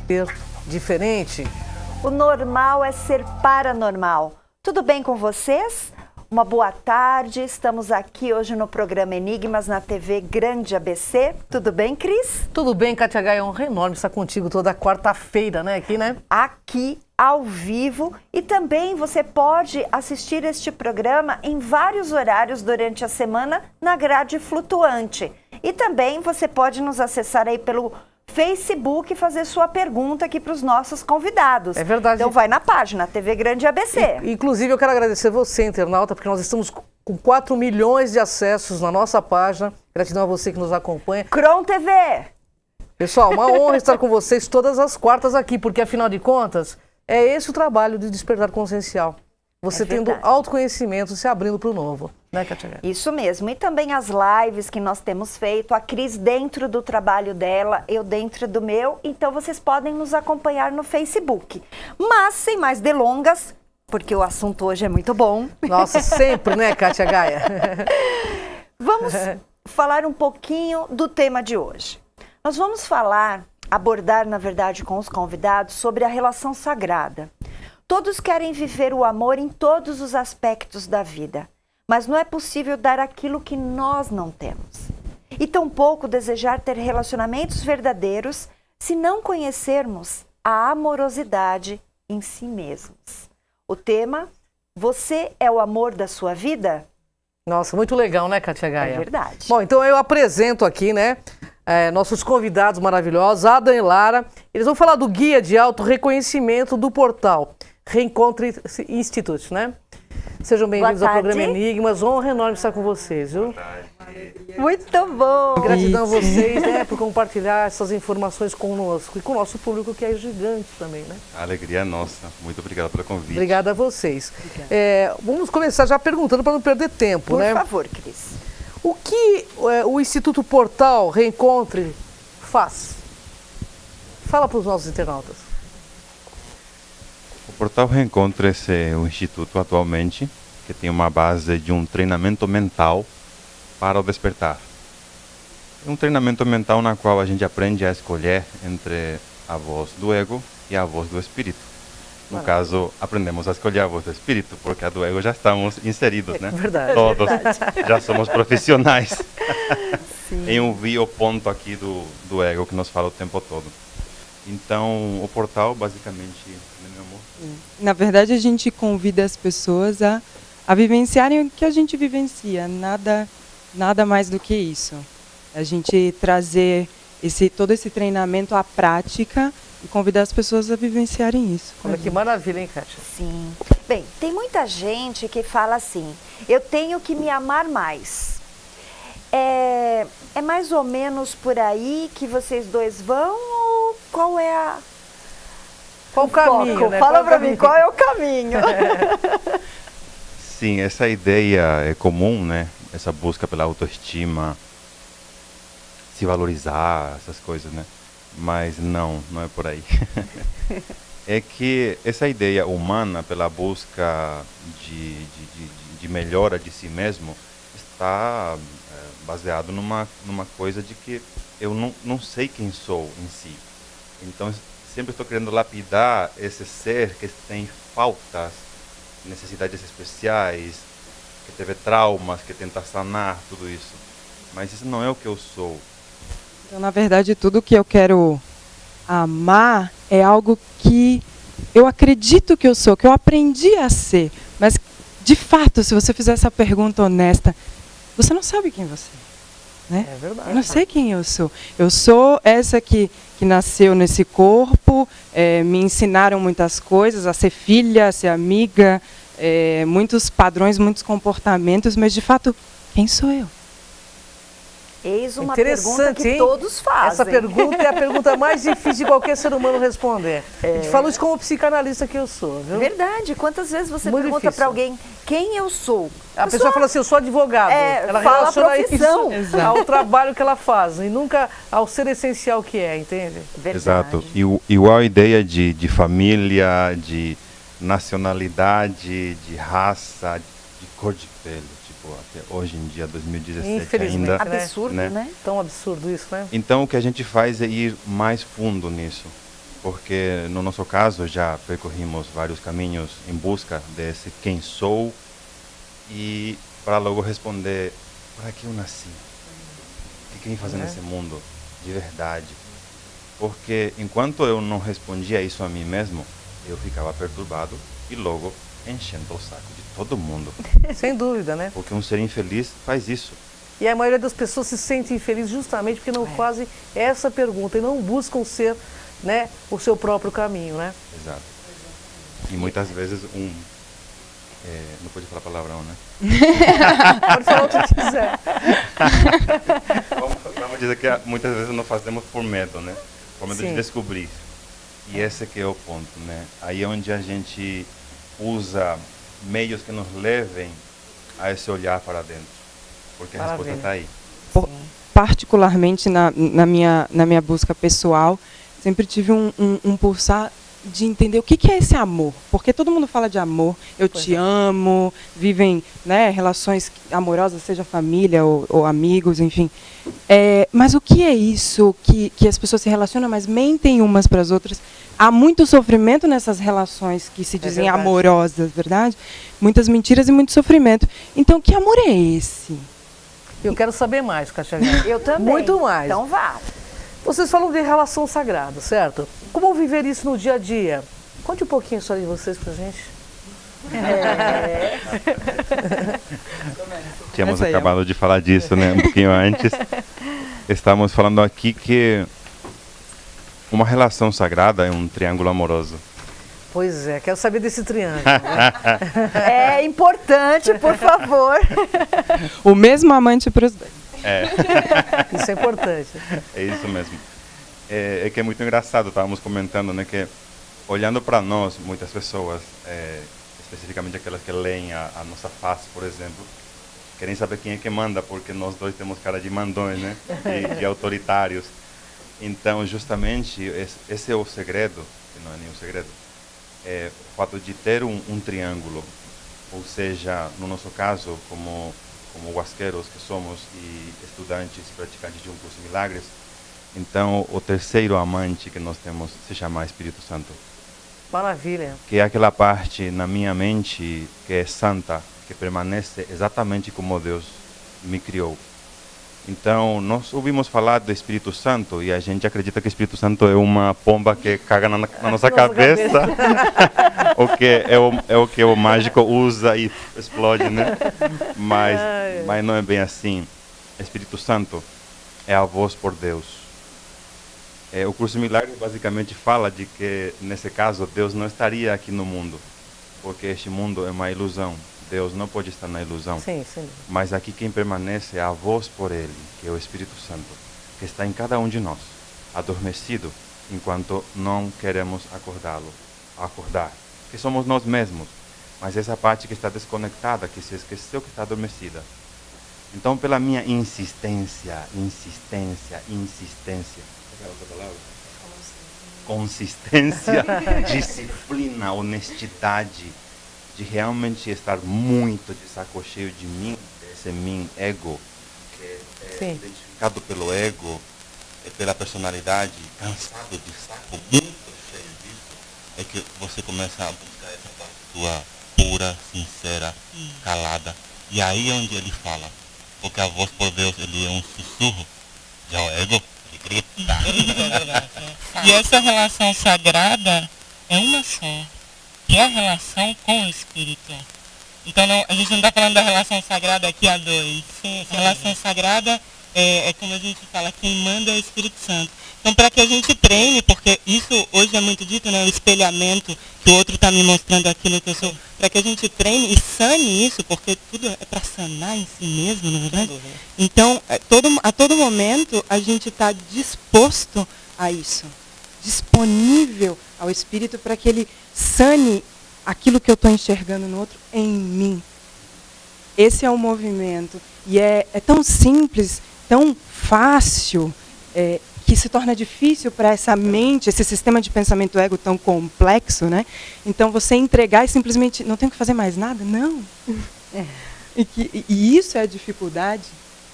ser diferente? O normal é ser paranormal. Tudo bem com vocês? Uma boa tarde, estamos aqui hoje no programa Enigmas na TV Grande ABC. Tudo bem, Cris? Tudo bem, Kátia Gaia, é um honra enorme estar contigo toda quarta-feira, né? Aqui, ao vivo. E também você pode assistir este programa em vários horários durante a semana na grade flutuante. E também você pode nos acessar aí pelo Facebook e fazer sua pergunta aqui para os nossos convidados. É verdade. Então vai na página TV Grande ABC. Inclusive eu quero agradecer você, internauta, porque nós estamos com 4 milhões de acessos na nossa página. Gratidão a você que nos acompanha. Cron TV! Pessoal, uma honra estar com vocês todas as quartas aqui, porque afinal de contas, é esse o trabalho de despertar consciencial. Você tendo autoconhecimento, se abrindo para o novo, né, Kátia? Isso mesmo. E também as lives que nós temos feito, a Cris dentro do trabalho dela, eu dentro do meu. Então vocês podem nos acompanhar no Facebook. Mas, sem mais delongas, porque o assunto hoje é muito bom. Nossa, sempre, né, Kátia Gaia? Vamos falar um pouquinho do tema de hoje. Nós vamos abordar, na verdade, com os convidados, sobre a relação sagrada. Todos querem viver o amor em todos os aspectos da vida, mas não é possível dar aquilo que nós não temos. E tampouco desejar ter relacionamentos verdadeiros se não conhecermos a amorosidade em si mesmos. O tema, você é o amor da sua vida? Nossa, muito legal, né, Kátia Gaia? É verdade. Bom, então eu apresento aqui, né, nossos convidados maravilhosos, Adam e Lara. Eles vão falar do guia de auto-reconhecimento do portal Reencontre Institute, né? Sejam bem-vindos ao programa Enigmas. Honra enorme estar com vocês, viu? Muito bom! Gratidão a vocês, né, por compartilhar essas informações conosco e com o nosso público, que é gigante também, né? A alegria é nossa. Muito obrigado pelo convite. Obrigada a vocês. Vamos começar já perguntando para não perder tempo, né? Por favor, Cris. O que o Instituto Portal Reencontre faz? Fala para os nossos internautas. O Portal Reencontre é um instituto atualmente que tem uma base de um treinamento mental para o despertar. É um treinamento mental na qual a gente aprende a escolher entre a voz do ego e a voz do espírito. No caso, aprendemos a escolher a voz do espírito, porque a do ego já estamos inseridos, né? Verdade. Todos já somos profissionais em ouvir o ponto aqui do ego que nos fala o tempo todo. Então, o portal, basicamente, né, meu amor? Na verdade, a gente convida as pessoas a vivenciarem o que a gente vivencia, nada mais do que isso. A gente trazer todo esse treinamento à prática e convidar as pessoas a vivenciarem isso. Olha que maravilha, hein, Kátia? Sim. Bem, tem muita gente que fala assim, eu tenho que me amar mais. É mais ou menos por aí que vocês dois vão ou qual é Qual o caminho, né? Fala pra mim, qual é o caminho? Sim, essa ideia é comum, né? Essa busca pela autoestima, se valorizar, essas coisas, né? Mas não é por aí. É que essa ideia humana pela busca de melhora de si mesmo está baseado numa coisa de que eu não sei quem sou em si. Então, sempre estou querendo lapidar esse ser que tem faltas, necessidades especiais, que teve traumas, que tenta sanar tudo isso. Mas isso não é o que eu sou. Então, na verdade, tudo que eu quero amar é algo que eu acredito que eu sou, que eu aprendi a ser. Mas, de fato, se você fizer essa pergunta honesta, você não sabe quem você é, né? É verdade. Eu não sei quem eu sou. Eu sou essa que nasceu nesse corpo, me ensinaram muitas coisas, a ser filha, a ser amiga, muitos padrões, muitos comportamentos, mas, de fato, quem sou eu? Eis uma pergunta que todos fazem. Essa pergunta é a pergunta mais difícil de qualquer ser humano responder. A gente fala isso como psicanalista que eu sou, viu? Verdade. Quantas vezes você pergunta para alguém quem eu sou? A pessoa fala assim, eu sou advogado. Ela fala relaciona isso ao trabalho que ela faz e nunca ao ser essencial que é, entende? Verdade. Exato. Igual a ideia de família, de nacionalidade, de raça, de cor de pele. Até hoje em dia, 2017 ainda. Absurdo, né? Tão absurdo isso, né? Então o que a gente faz é ir mais fundo nisso. porque no nosso caso já percorrimos vários caminhos em busca desse quem sou e para logo responder para que eu nasci, o que eu vim fazer nesse mundo de verdade. Porque enquanto eu não respondia isso a mim mesmo, eu ficava perturbado e logo enchendo o saco de todo mundo. Sem dúvida, né? Porque um ser infeliz faz isso. E a maioria das pessoas se sente infeliz justamente porque não fazem essa pergunta e não buscam ser, né, o seu próprio caminho, né? Exato. E muitas vezes não pode falar palavrão, né? Pode falar o que quiser. Vamos dizer que muitas vezes não fazemos por medo, né? Por medo de Sim. descobrir. E esse que é o ponto, né? Aí é onde a gente usa meios que nos levem a esse olhar para dentro. Porque a resposta está aí. Particularmente na minha busca pessoal, sempre tive um pulsar de entender o que é esse amor. Porque todo mundo fala de amor, eu te amo, vivem, né, relações amorosas, seja família ou amigos, enfim. Mas o que é isso que as pessoas se relacionam, mas mentem umas para as outras? Há muito sofrimento nessas relações que se dizem verdade. amorosas, verdade? Muitas mentiras e muito sofrimento. Então, que amor é esse? Eu quero saber mais, Kátia Guerra. Eu também. Muito mais. Então vá. Vocês falam de relação sagrada, certo? Como viver isso no dia a dia? Conte um pouquinho só de vocês pra gente. Tínhamos Essa aí, acabado de falar disso, né? Um pouquinho antes. Estamos falando aqui que uma relação sagrada é um triângulo amoroso. Pois é, quero saber desse triângulo. É importante, por favor. O mesmo amante para os dois. Isso é importante. É isso mesmo. É que é muito engraçado, estávamos comentando, né, que olhando para nós, muitas pessoas, especificamente aquelas que leem a nossa face, por exemplo, querem saber quem é que manda, porque nós dois temos cara de mandões, né, de autoritários. Então, justamente, esse é o segredo, que não é nenhum segredo, é o fato de ter um triângulo, ou seja, no nosso caso, como huasqueiros que somos e estudantes, praticantes de um curso de milagres, então o terceiro amante que nós temos se chama Espírito Santo. Maravilha. Que é aquela parte na minha mente que é santa, que permanece exatamente como Deus me criou. Então, nós ouvimos falar do Espírito Santo e a gente acredita que o Espírito Santo é uma pomba que caga na nossa cabeça. O que é o que o mágico usa e explode, né? Mas não é bem assim. Espírito Santo é a voz por Deus. O curso de milagres basicamente fala de que, nesse caso, Deus não estaria aqui no mundo, porque este mundo é uma ilusão. Deus não pode estar na ilusão. Sim, sim. Mas aqui quem permanece é a voz por Ele, que é o Espírito Santo, que está em cada um de nós, adormecido, enquanto não queremos acordar, que somos nós mesmos, mas essa parte que está desconectada, que se esqueceu que está adormecida. Então, pela minha insistência, consistência, disciplina, honestidade, de realmente estar muito de saco cheio de mim, desse mim ego, que é identificado pelo ego, pela personalidade, cansado de saco, muito cheio disso, é que você começa a buscar essa parte sua pura, sincera, calada. E aí é onde ele fala, porque a voz por Deus ele é um sussurro, já o ego ele grita. E essa relação sagrada é uma só, que é a relação com o Espírito. Então a gente não está falando da relação sagrada aqui a dois. Sim, a relação sagrada é como a gente fala, quem manda é o Espírito Santo. Então para que a gente treine, porque isso hoje é muito dito, né, o espelhamento, que o outro está me mostrando aquilo que eu sou, para que a gente treine e sane isso, porque tudo é para sanar em si mesmo, não é verdade? Então a todo momento a gente está disposto a isso, disponível ao Espírito para que ele sane aquilo que eu estou enxergando no outro em mim. Esse é o movimento. E é tão simples, tão fácil, que se torna difícil para essa mente, esse sistema de pensamento ego tão complexo, né? Então você entregar e simplesmente não tem que fazer mais nada? Não. E isso é a dificuldade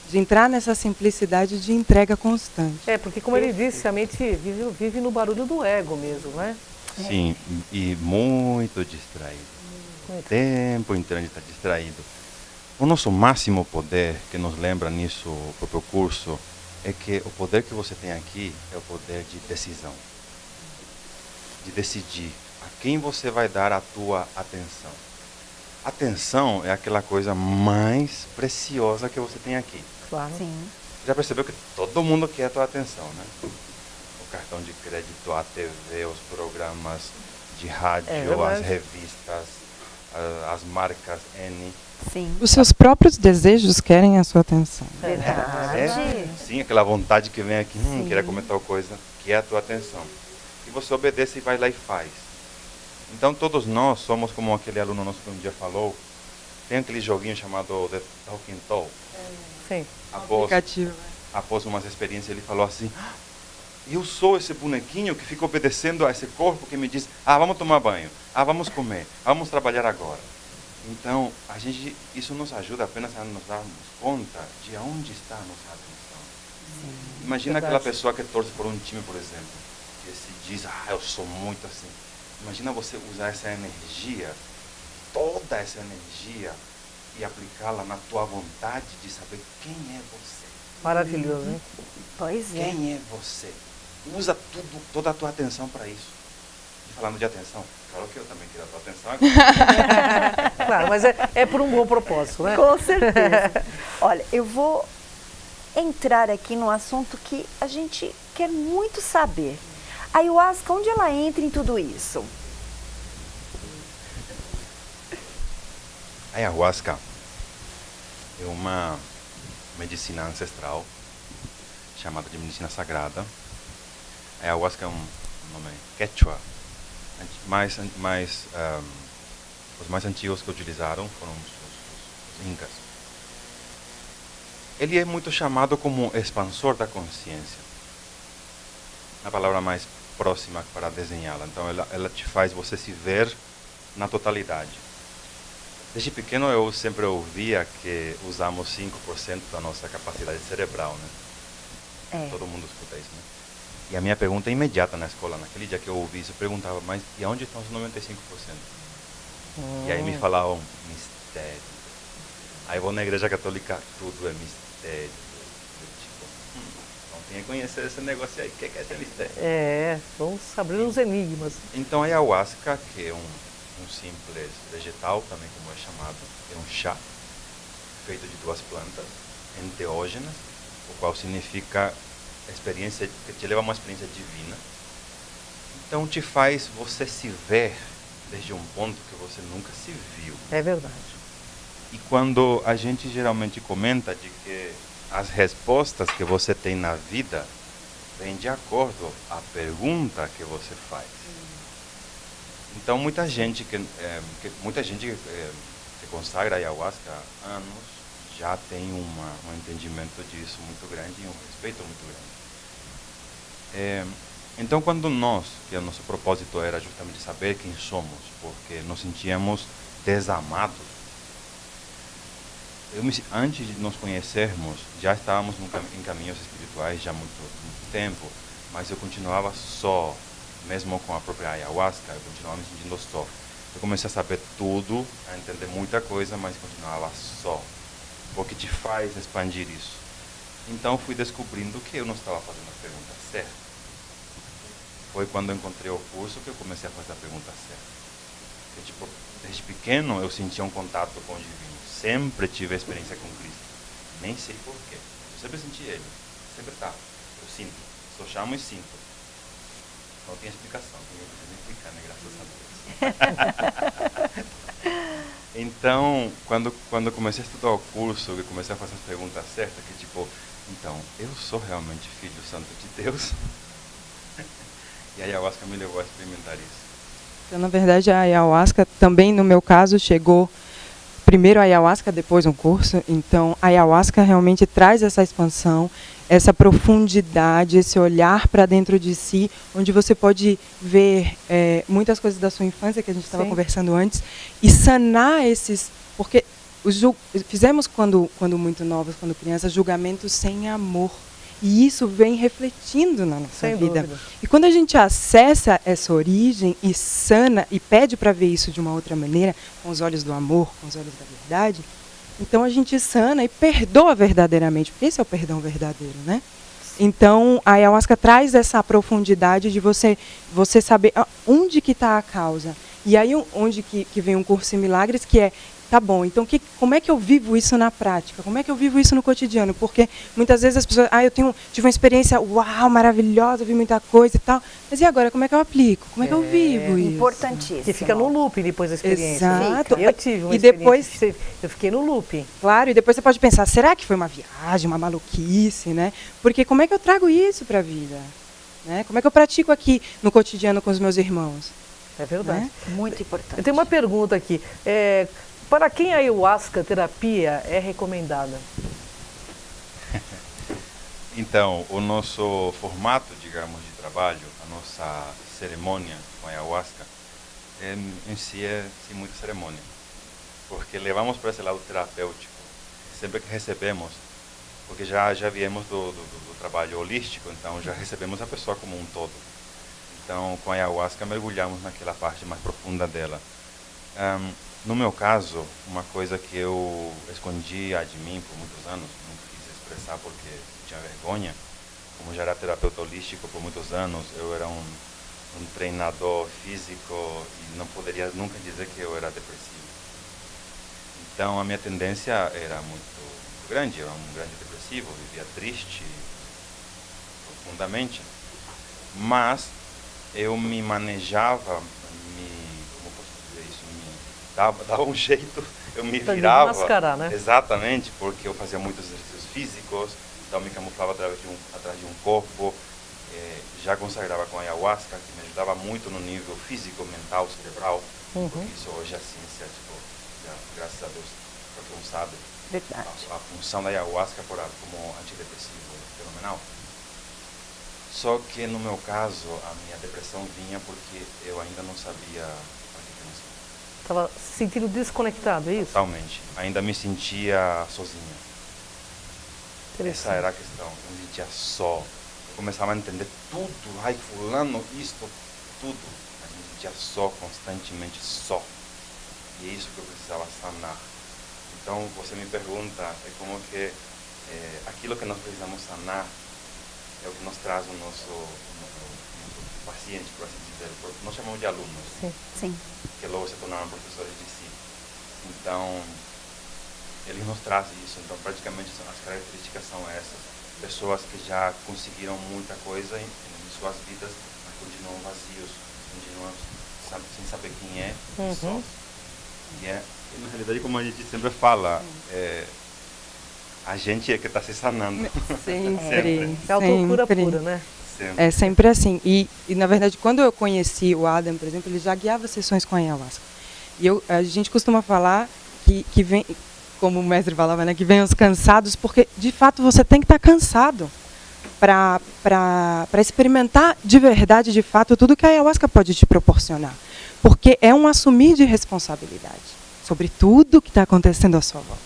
de entrar nessa simplicidade de entrega constante. Porque como ele disse, a mente vive no barulho do ego mesmo, né? Sim, e muito distraído. O tempo inteiro a gente está distraído. O nosso máximo poder, que nos lembra nisso o próprio curso, é que o poder que você tem aqui é o poder de decisão. De decidir a quem você vai dar a tua atenção. Atenção é aquela coisa mais preciosa que você tem aqui. Claro. Sim. Já percebeu que todo mundo quer a tua atenção, né? O cartão de crédito, a TV, os programas de rádio, as revistas, as marcas N. Sim. Os seus próprios desejos querem a sua atenção. Verdade. Sim, aquela vontade que vem aqui, queria comer tal coisa, que é a tua atenção. E você obedece e vai lá e faz. Então todos nós somos como aquele aluno nosso que um dia falou, tem aquele joguinho chamado The Talking Toy. Sim. Após umas experiências ele falou assim, eu sou esse bonequinho que fica obedecendo a esse corpo que me diz, vamos tomar banho, vamos comer, vamos trabalhar agora. Então, isso nos ajuda apenas a nos darmos conta de onde está a nossa atenção. Sim, imagina aquela pessoa que torce por um time, por exemplo, que se diz, eu sou muito assim. Imagina você usar essa energia, toda essa energia, e aplicá-la na tua vontade de saber quem é você. Maravilhoso, hein? Pois é. Quem é você? Usa toda a tua atenção para isso. E falando de atenção, claro que eu também quero a tua atenção agora. Claro, mas é por um bom propósito, né? Com certeza. Olha, eu vou entrar aqui num assunto que a gente quer muito saber. A ayahuasca, onde ela entra em tudo isso? A ayahuasca é uma medicina ancestral chamada de medicina sagrada. A ayahuasca é um nome quechua. Os mais antigos que utilizaram foram os incas. Ele é muito chamado como expansor da consciência. A palavra mais próxima para desenhá-la. Então ela te faz você se ver na totalidade. Desde pequeno eu sempre ouvia que usamos 5% da nossa capacidade cerebral, né? Todo mundo escuta isso, né? E a minha pergunta imediata na escola, naquele dia que eu ouvi isso, eu perguntava, mas e onde estão os 95%? E aí me falavam, mistério. Aí eu vou na igreja católica, tudo é mistério. Então tem que conhecer esse negócio aí, o que é esse mistério? Vamos abrir os enigmas. Então a ayahuasca, que é um simples vegetal, também como é chamado, é um chá feito de 2 plantas enteógenas, o qual significa experiência que te leva a uma experiência divina. Então te faz você se ver desde um ponto que você nunca se viu. É verdade. E quando a gente geralmente comenta de que as respostas que você tem na vida vêm de acordo à pergunta que você faz. Então muita gente que consagra a ayahuasca há anos já tem um entendimento disso muito grande e um respeito muito grande. Então quando que o nosso propósito era justamente saber quem somos, porque nos sentíamos desamados, antes de nos conhecermos, já estávamos em caminhos espirituais já há muito tempo, mas eu continuava só, mesmo com a própria ayahuasca, eu continuava me sentindo só. Eu comecei a saber tudo, a entender muita coisa, mas continuava só. O que te faz expandir isso? Então fui descobrindo que eu não estava fazendo a pergunta certa. Foi quando eu encontrei o curso que eu comecei a fazer a pergunta certa. Desde pequeno eu sentia um contato com o divino. Sempre tive a experiência com Cristo. Nem sei porquê. Eu sempre senti Ele. Sempre tá. Eu sinto. Só chamo e sinto. Não tem explicação. Tem que explicar, né? Graças a Deus. Então, quando eu comecei a estudar o curso, eu comecei a fazer as perguntas certas, que então, eu sou realmente filho santo de Deus? E a ayahuasca me levou a experimentar isso. Então, na verdade, a ayahuasca também, no meu caso, chegou primeiro a ayahuasca, depois um curso. Então, a ayahuasca realmente traz essa expansão, essa profundidade, esse olhar para dentro de si, onde você pode ver muitas coisas da sua infância, que a gente estava conversando antes, e sanar esses... Porque fizemos quando muito novos, quando crianças, julgamentos sem amor. E isso vem refletindo na nossa Sem vida. dúvida. E quando a gente acessa essa origem e sana e pede para ver isso de uma outra maneira, com os olhos do amor, com os olhos da verdade, então a gente sana e perdoa verdadeiramente, porque esse é o perdão verdadeiro, né? Então a ayahuasca traz essa profundidade de você saber onde que está a causa. E aí onde que vem um curso em milagres, que é, tá bom, então como é que eu vivo isso na prática? Como é que eu vivo isso no cotidiano? Porque muitas vezes as pessoas, tive uma experiência, uau, maravilhosa, vi muita coisa e tal, mas e agora, como é que eu aplico? Como é que eu vivo isso? Importantíssimo. Que fica no loop depois da experiência. Exato. Eu tive uma E depois, experiência, eu fiquei no loop. claro, e depois você pode pensar, será que foi uma viagem, uma maluquice, né? Porque como é que eu trago isso para a vida? Né? Como é que eu pratico aqui no cotidiano com os meus irmãos? É verdade. Né? Muito importante. Eu tenho uma pergunta aqui. Para quem a ayahuasca terapia é recomendada? Então, o nosso formato, digamos, de trabalho, a nossa cerimônia com a ayahuasca, em si é sem muita cerimônia. Porque levamos para esse lado terapêutico. Sempre que recebemos, porque já viemos do trabalho holístico, então já recebemos a pessoa como um todo. Então, com a ayahuasca, mergulhamos naquela parte mais profunda dela. No meu caso, uma coisa que eu escondia de mim por muitos anos, não quis expressar porque tinha vergonha, como já era terapeuta holístico por muitos anos, eu era um treinador físico e não poderia nunca dizer que eu era depressivo. Então, a minha tendência era muito grande, eu era um grande depressivo, vivia triste profundamente, mas eu me manejava, como posso dizer isso, dava um jeito, eu me Pra virava, desmascarar, né? exatamente, porque eu fazia muitos exercícios físicos, então me camuflava atrás de um corpo, já consagrava com a ayahuasca, que me ajudava muito no nível físico, mental, cerebral, porque isso hoje a ciência, graças a Deus, para quem não sabe, Verdade. a função da ayahuasca como antidepressivo é fenomenal. Só que no meu caso, a minha depressão vinha porque eu ainda não sabia para que eu nasci. Estava se sentindo desconectado, é isso? Totalmente. Ainda me sentia sozinha. Essa era a questão. Eu me sentia só. Eu começava a entender tudo. Ai, fulano, isto, tudo. Mas me sentia só, constantemente só. E é isso que eu precisava sanar. Então, você me pergunta, é como que aquilo que nós precisamos sanar é o que nos traz o nosso paciente, por assim dizer. Nós chamamos de alunos, Sim. que logo se tornaram professores de si. Então, eles nos trazem isso. Então, praticamente, as características são essas. Pessoas que já conseguiram muita coisa em suas vidas, mas continuam vazios, continuam sem saber quem é, só. E na realidade, como a gente sempre fala, a gente é que está se sanando. Sempre. É a autocura sempre. pura, né? Sempre. É sempre assim. E, na verdade, quando eu conheci o Adam, por exemplo, ele já guiava sessões com a ayahuasca. E a gente costuma falar que vem, como o mestre falava, né, que vem os cansados, porque, de fato, você tem que estar cansado para experimentar de verdade, de fato, tudo que a ayahuasca pode te proporcionar. Porque é um assumir de responsabilidade sobre tudo que está acontecendo à sua volta.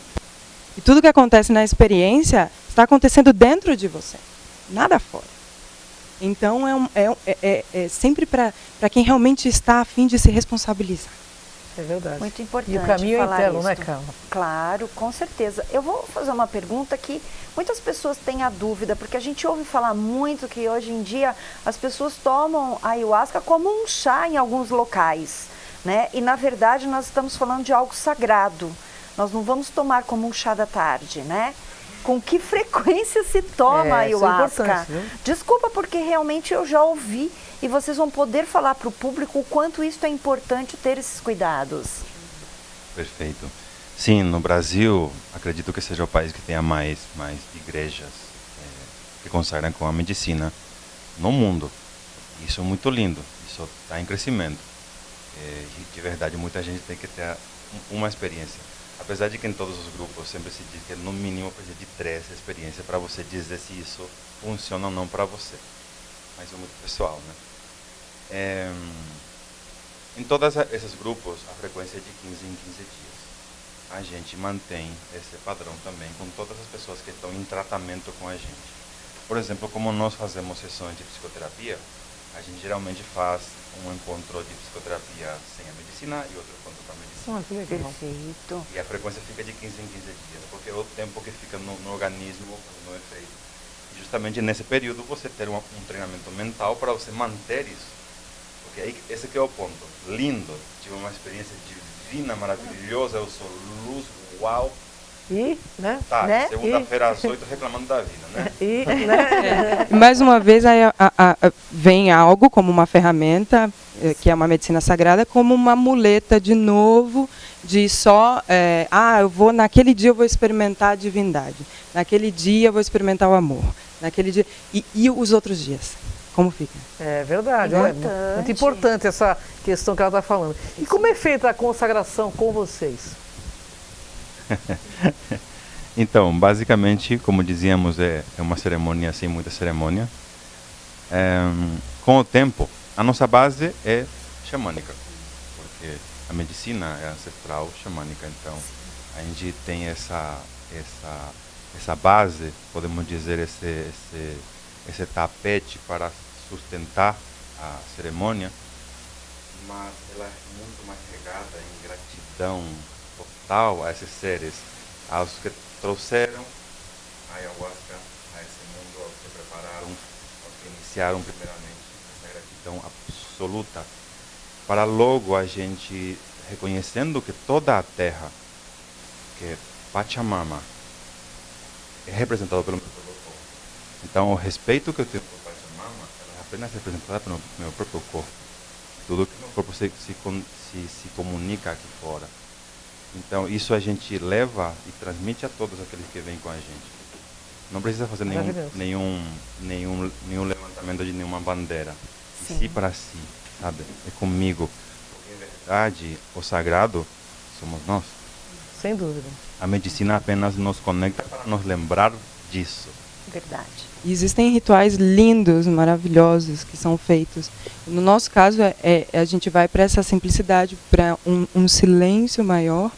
E tudo que acontece na experiência está acontecendo dentro de você, nada fora. Então, é sempre para quem realmente está a fim de se responsabilizar. É verdade. Muito importante E o caminho é falar eterno, isso. né, Carla? Claro, com certeza. Eu vou fazer uma pergunta que muitas pessoas têm a dúvida, porque a gente ouve falar muito que hoje em dia as pessoas tomam a ayahuasca como um chá em alguns locais, né? E na verdade nós estamos falando de algo sagrado. Nós não vamos tomar como um chá da tarde, né? Com que frequência se toma a isso é ayahuasca? importante, viu? Desculpa, porque realmente eu já ouvi e vocês vão poder falar para o público o quanto isso é importante ter esses cuidados. Perfeito. Sim, no Brasil, acredito que seja o país que tenha mais igrejas que consagram com a medicina no mundo. Isso é muito lindo, isso está em crescimento. De verdade, muita gente tem que ter uma experiência. Apesar de que em todos os grupos sempre se diz que no mínimo precisa de 3 experiências para você dizer se isso funciona ou não para você. Mas é muito pessoal, né? Em todos esses grupos, a frequência é de 15 em 15 dias. a gente mantém esse padrão também com todas as pessoas que estão em tratamento com a gente. Por exemplo, como nós fazemos sessões de psicoterapia, a gente geralmente faz um encontro de psicoterapia sem a medicina e outro encontro com a medicina. Que legal. Perfeito. E a frequência fica de 15 em 15 dias, porque é o tempo que fica no organismo no efeito. E justamente nesse período você ter um treinamento mental para você manter isso. Porque aí, esse que é o ponto. Lindo, tive uma experiência divina, maravilhosa, eu sou luz, uau. E, né? Tá, Né? segunda-feira às 8 reclamando da vida, né? E, né? Mais uma vez, aí vem algo como uma ferramenta, que é uma medicina sagrada, como uma muleta de novo, de só, naquele dia eu vou experimentar a divindade, naquele dia eu vou experimentar o amor, naquele dia, e os outros dias, como fica? É verdade, olha, Importante. muito importante essa questão que ela está falando. E como é feita a consagração com vocês? Então, basicamente, como dizíamos, é uma cerimônia sem muita cerimônia. Com o tempo, a nossa base é xamânica, porque a medicina é ancestral xamânica, então a gente tem essa base, podemos dizer, esse tapete para sustentar a cerimônia, mas ela é muito mais regada em gratidão total a esses seres, aos que trouxeram a ayahuasca a esse mundo, aos que prepararam, aos que iniciaram primeiramente essa gratidão absoluta, para logo a gente, reconhecendo que toda a terra, que é Pachamama, é representada pelo meu próprio corpo. Então, o respeito que eu tenho por Pachamama, ela é apenas representada pelo meu próprio corpo. Tudo que o meu corpo se comunica aqui fora. Então, isso a gente leva e transmite a todos aqueles que vêm com a gente. Não precisa fazer nenhum levantamento de nenhuma bandeira. De si para si, sabe? É comigo. Porque, em verdade, o sagrado somos nós. Sem dúvida. A medicina apenas nos conecta para nos lembrar disso. Verdade. E existem rituais lindos, maravilhosos que são feitos. No nosso caso, a gente vai para essa simplicidade, para um silêncio maior,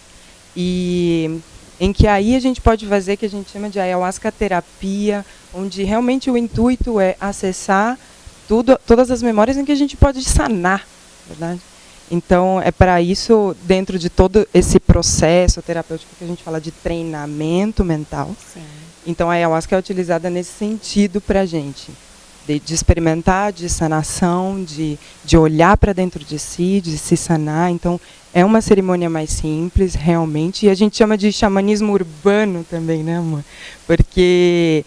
e em que aí a gente pode fazer o que a gente chama de ayahuasca terapia, onde realmente o intuito é acessar todas as memórias em que a gente pode sanar, verdade? Então, é para isso, dentro de todo esse processo terapêutico que a gente fala de treinamento mental. Sim. Então, a ayahuasca é utilizada nesse sentido para a gente, de experimentar, de sanação, de olhar para dentro de si, de se sanar. Então, é uma cerimônia mais simples, realmente, e a gente chama de xamanismo urbano também, né, amor? Porque,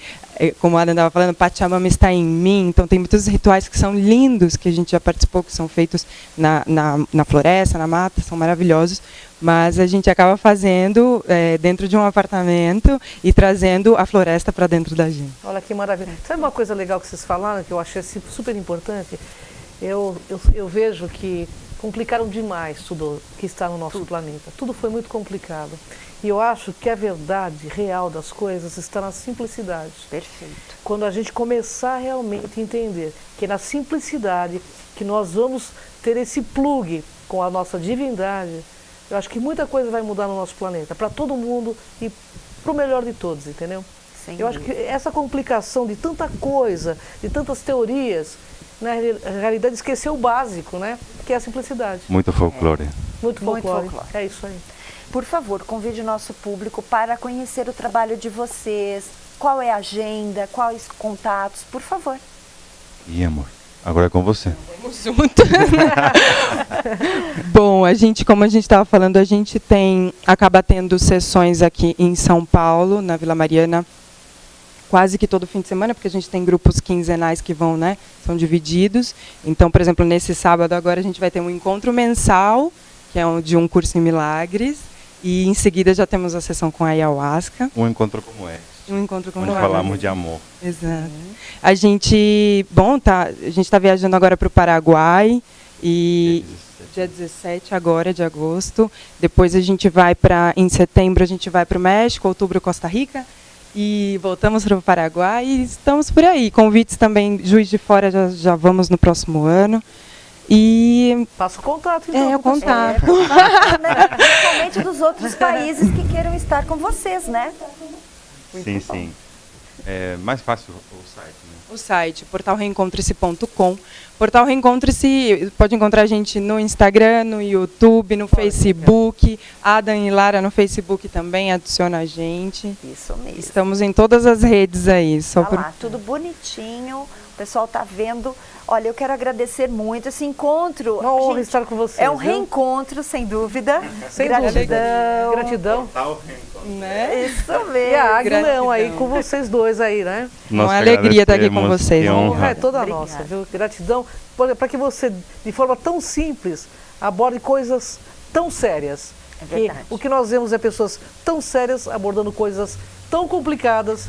como a Adam estava falando, Pachamama está em mim, então tem muitos rituais que são lindos, que a gente já participou, que são feitos na floresta, na mata, são maravilhosos, mas a gente acaba fazendo dentro de um apartamento e trazendo a floresta para dentro da gente. Olha que maravilha. Sabe uma coisa legal que vocês falaram, que eu achei super importante? Eu vejo que complicaram demais tudo que está no nosso planeta. Tudo foi muito complicado. E eu acho que a verdade real das coisas está na simplicidade. Perfeito. Quando a gente começar realmente a entender que é na simplicidade que nós vamos ter esse plug com a nossa divindade, eu acho que muita coisa vai mudar no nosso planeta, para todo mundo e para o melhor de todos, entendeu? Eu acho que essa complicação de tanta coisa, de tantas teorias, na realidade esqueceu o básico, né? Que é a simplicidade. Muito folclore. Muito folclore. folclore. É isso aí. Por favor, convide o nosso público para conhecer o trabalho de vocês. Qual é a agenda, quais contatos, por favor. E amor, agora é com você. Vamos junto. Bom, como a gente estava falando, a gente acaba tendo sessões aqui em São Paulo, na Vila Mariana, quase que todo fim de semana, porque a gente tem grupos quinzenais que vão, né, são divididos. Então, por exemplo, nesse sábado agora a gente vai ter um encontro mensal, que é de um curso em milagres, e em seguida já temos a sessão com a ayahuasca. Um encontro como esse. Um encontro com onde a falamos de amor. Exato. A gente está viajando agora para o Paraguai, e dia 17 agora de agosto. Depois a gente vai em setembro a gente vai para o México, outubro Costa Rica, e voltamos para o Paraguai e estamos por aí. Convites também, Juiz de Fora já vamos no próximo ano. E Passa o contato, então. o contato. Né? Principalmente dos outros países que queiram estar com vocês, né? Sim, sim. É mais fácil o site, né? O site, portalreencontre-se.com. Portal Reencontre-se, pode encontrar a gente no Instagram, no YouTube, no Facebook. Adam e Lara no Facebook também, adiciona a gente. Isso mesmo. Estamos em todas as redes aí. Só Tá lá, tudo bonitinho. O pessoal tá vendo. Olha, eu quero agradecer muito esse encontro. Uma honra Gente, estar com vocês. é um viu? reencontro, sem dúvida. Sem Gratidão. dúvida. Gratidão. Né? Isso E mesmo. a Aguilão Gratidão. aí com vocês dois aí, né? Uma alegria estar aqui com agradecemos, vocês. que A honra honra. é toda Obrigada. nossa, viu? Gratidão para que você, de forma tão simples, aborde coisas tão sérias. É Que verdade. o que nós vemos é pessoas tão sérias abordando coisas tão complicadas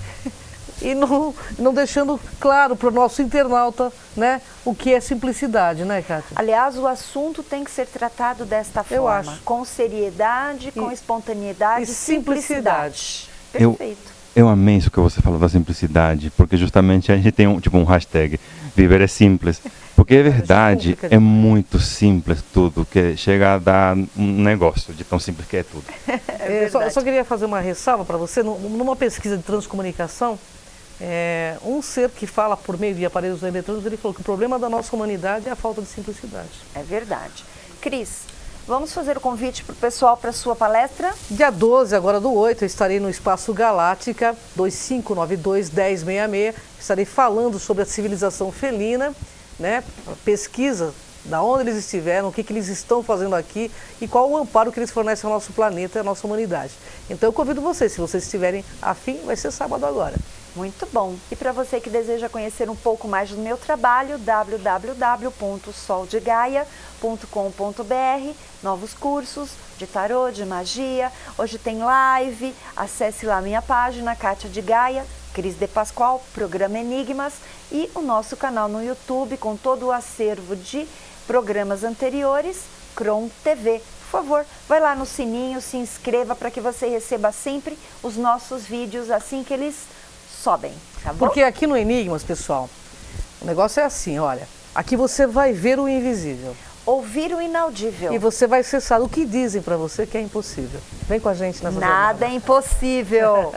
e não deixando claro para o nosso internauta, né, o que é simplicidade, né, Kátia? Aliás, o assunto tem que ser tratado desta Eu forma. acho. Com seriedade, com E- espontaneidade e e simplicidade. simplicidade. Eu- Perfeito. Eu amei isso que você falou da simplicidade, porque justamente a gente tem um hashtag, viver é simples. Porque é verdade, pública, é muito simples tudo, que chega a dar um negócio de tão simples que é tudo. Eu só queria fazer uma ressalva para você. Numa pesquisa de transcomunicação, um ser que fala por meio de aparelhos eletrônicos, ele falou que o problema da nossa humanidade é a falta de simplicidade. É verdade. Cris, vamos fazer o convite para o pessoal para a sua palestra? Dia 12, agora do 8, eu estarei no Espaço Galáctica, 2592-1066. Estarei falando sobre a civilização felina, né? Pesquisa da onde eles estiveram, o que eles estão fazendo aqui e qual o amparo que eles fornecem ao nosso planeta e à nossa humanidade. Então eu convido vocês, se vocês estiverem afim, vai ser sábado agora. Muito bom. E para você que deseja conhecer um pouco mais do meu trabalho, www.soldegaia.com.br, novos cursos de tarô, de magia. Hoje tem live, acesse lá minha página, Kátia de Gaia, Cris de Pascoal, programa Enigmas e o nosso canal no YouTube com todo o acervo de programas anteriores, Cron TV. Por favor, vai lá no sininho, se inscreva para que você receba sempre os nossos vídeos assim que eles sobem, tá bom? Porque aqui no Enigmas, pessoal, o negócio é assim, olha, aqui você vai ver o invisível Ouvir o inaudível. e você vai acessar o que dizem para você que é impossível. Vem com a gente nessa Nada jornada. é impossível.